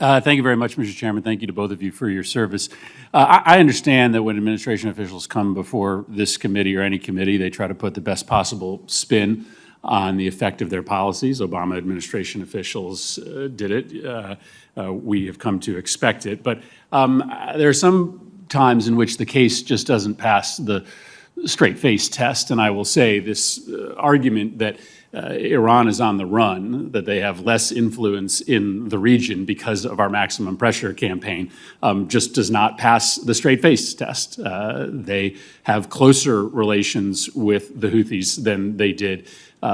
Thank you very much, Mr. Chairman. Thank you to both of you for your service. I understand that when administration officials come before this committee or any committee, they try to put the best possible spin on the effect of their policies. Obama administration officials did it. We have come to expect it. But there are some times in which the case just doesn't pass the straight-face test. And I will say this argument that Iran is on the run, that they have less influence in the region because of our maximum pressure campaign, just does not pass the straight-face test. They have closer relations with the Houthis than they did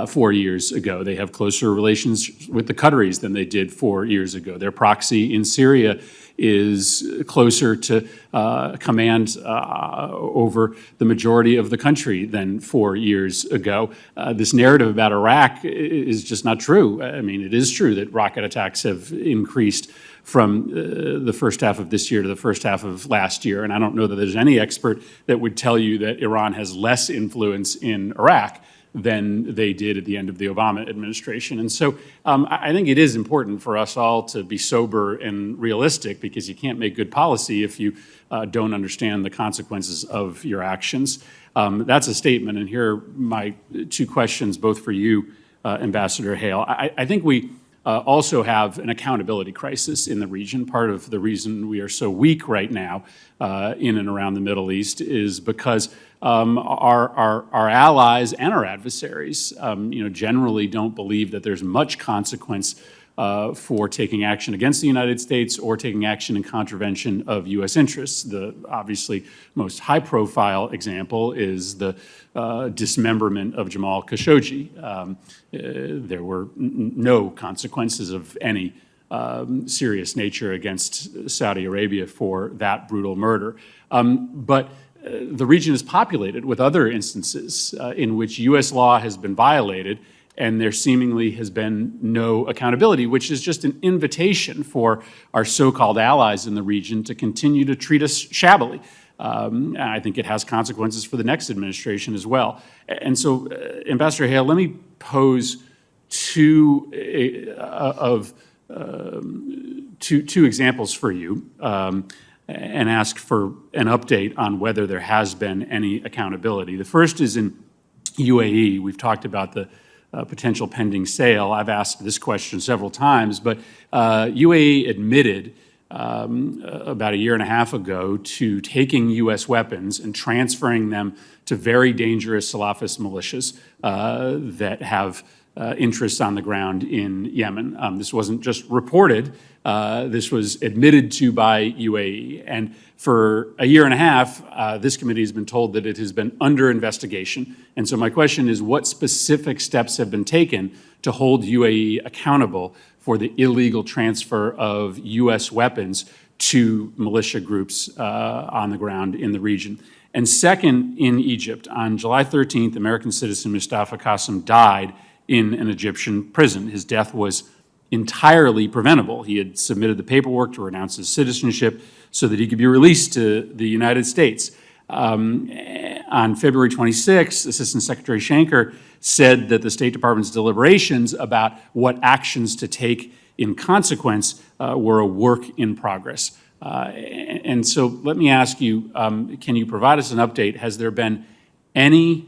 4 years ago. They have closer relations with the Qataris than they did 4 years ago. Their proxy in Syria is closer to command over the majority of the country than 4 years ago. This narrative about Iraq is just not true. I mean, it is true that rocket attacks have increased from the first half of this year to the first half of last year. And I don't know that there's any expert that would tell you that Iran has less influence in Iraq than they did at the end of the Obama administration. And so I think it is important for us all to be sober and realistic, because you can't make good policy if you don't understand the consequences of your actions. That's a statement, and here are my two questions, both for you, Ambassador Hale. I think we also have an accountability crisis in the region. Part of the reason we are so weak right now in and around the Middle East is because our allies and our adversaries, generally don't believe that there's much consequence for taking action against the United States or taking action in contravention of U.S. interests. The obviously most high-profile example is the dismemberment of Jamal Khashoggi. There were no consequences of any serious nature against Saudi Arabia for that brutal murder. But the region is populated with other instances in which U.S. law has been violated and there seemingly has been no accountability, which is just an invitation for our so-called allies in the region to continue to treat us shabbily. And I think it has consequences for the next administration as well. And so, Ambassador Hale, let me pose two examples for you and ask for an update on whether there has been any accountability. The first is in UAE. We've talked about the potential pending sale. I've asked this question several times, but UAE admitted about a year and a half ago to taking U.S. weapons and transferring them to very dangerous Salafist militias that have interests on the ground in Yemen. This wasn't just reported. This was admitted to by UAE. And for a year and a half, this committee has been told that it has been under investigation. And so my question is, what specific steps have been taken to hold UAE accountable for the illegal transfer of U.S. weapons to militia groups on the ground in the region? And second, in Egypt, on July 13th, American citizen Mustafa Qasim died in an Egyptian prison. His death was entirely preventable. He had submitted the paperwork to renounce his citizenship so that he could be released to the United States. On February 26th, Assistant Secretary Shanker said that the State Department's deliberations about what actions to take in consequence were a work in progress. And so let me ask you, can you provide us an update? Has there been any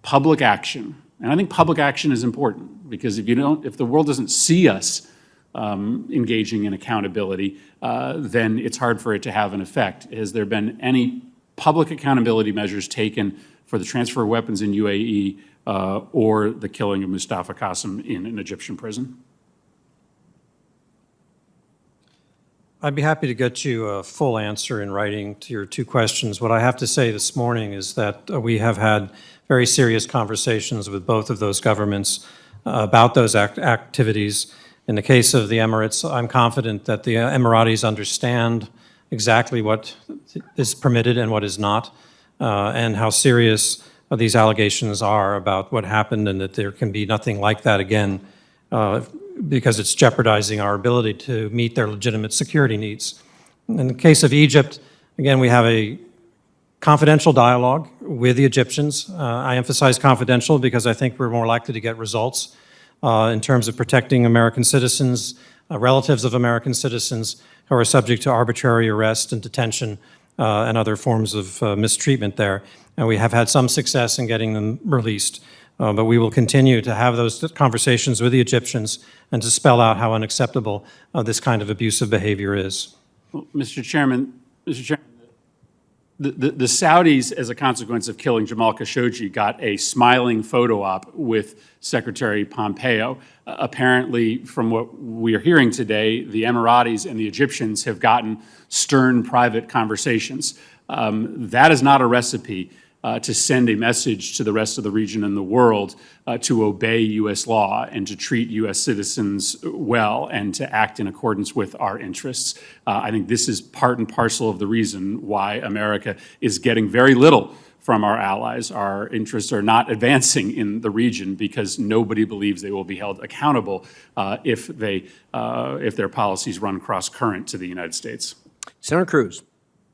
public action? And I think public action is important, because if the world doesn't see us engaging in accountability, then it's hard for it to have an effect. Has there been any public accountability measures taken for the transfer of weapons in UAE or the killing of Mustafa Qasim in an Egyptian prison? I'd be happy to get you a full answer in writing to your two questions. What I have to say this morning is that we have had very serious conversations with both of those governments about those activities. In the case of the Emirates, I'm confident that the Emiratis understand exactly what is permitted and what is not, and how serious these allegations are about what happened, and that there can be nothing like that again, because it's jeopardizing our ability to meet their legitimate security needs. In the case of Egypt, again, we have a confidential dialogue with the Egyptians. I emphasize confidential because I think we're more likely to get results in terms of protecting American citizens relatives of American citizens who are subject to arbitrary arrest and detention and other forms of mistreatment there. And we have had some success in getting them released. But we will continue to have those conversations with the Egyptians and to spell out how unacceptable this kind of abusive behavior is. Well, Mr. Chairman, the Saudis, as a consequence of killing Jamal Khashoggi, got a smiling photo op with Secretary Pompeo. Apparently, from what we are hearing today, the Emiratis and the Egyptians have gotten stern private conversations. That is not a recipe to send a message to the rest of the region and the world to obey U.S. law and to treat U.S. citizens well and to act in accordance with our interests. I think this is part and parcel of the reason why America is getting very little from our allies. Our interests are not advancing in the region because nobody believes they will be held accountable if their policies run cross-current to the United States. Senator Cruz.